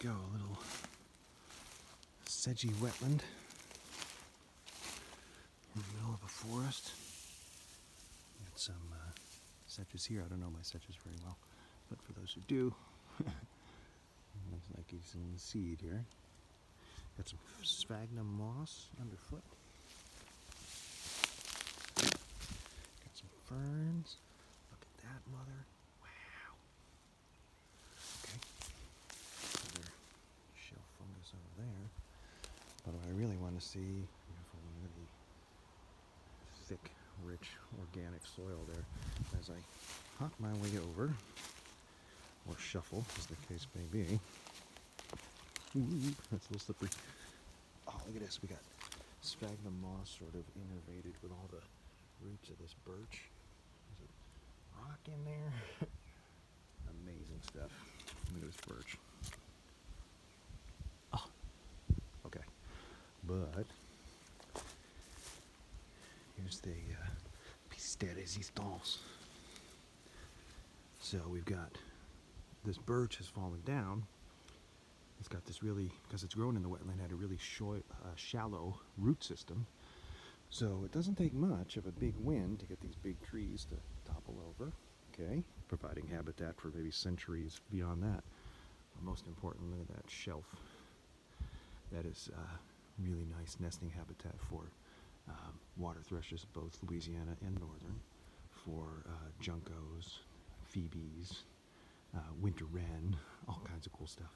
go, a little sedgy wetland in the middle of a forest. Got some sedges here. I don't know my sedges very well, but for those who do, looks like he's in seed here. Got some sphagnum moss underfoot. Got some ferns. Look at that, mother. Wow. Okay. Another shelf fungus over there. But what I really want to see, for really thick, rich, organic soil there, as I hop my way over, or shuffle, as the case may be. Ooh, that's a little slippery. Oh, look at this. We got sphagnum moss sort of innervated with all the roots of this birch. There's a rock in there. Amazing stuff. Look at this birch. Oh, okay. But here's the piece de resistance. So we've got this birch has fallen down. It's got this really, because it's grown in the wetland, had a really shallow root system. So it doesn't take much of a big wind to get these big trees to topple over, okay? Providing habitat for maybe centuries beyond that. But most important, look at that shelf. That is really nice nesting habitat for water thrushes, both Louisiana and northern, for juncos, phoebes, winter wren, all kinds of cool stuff.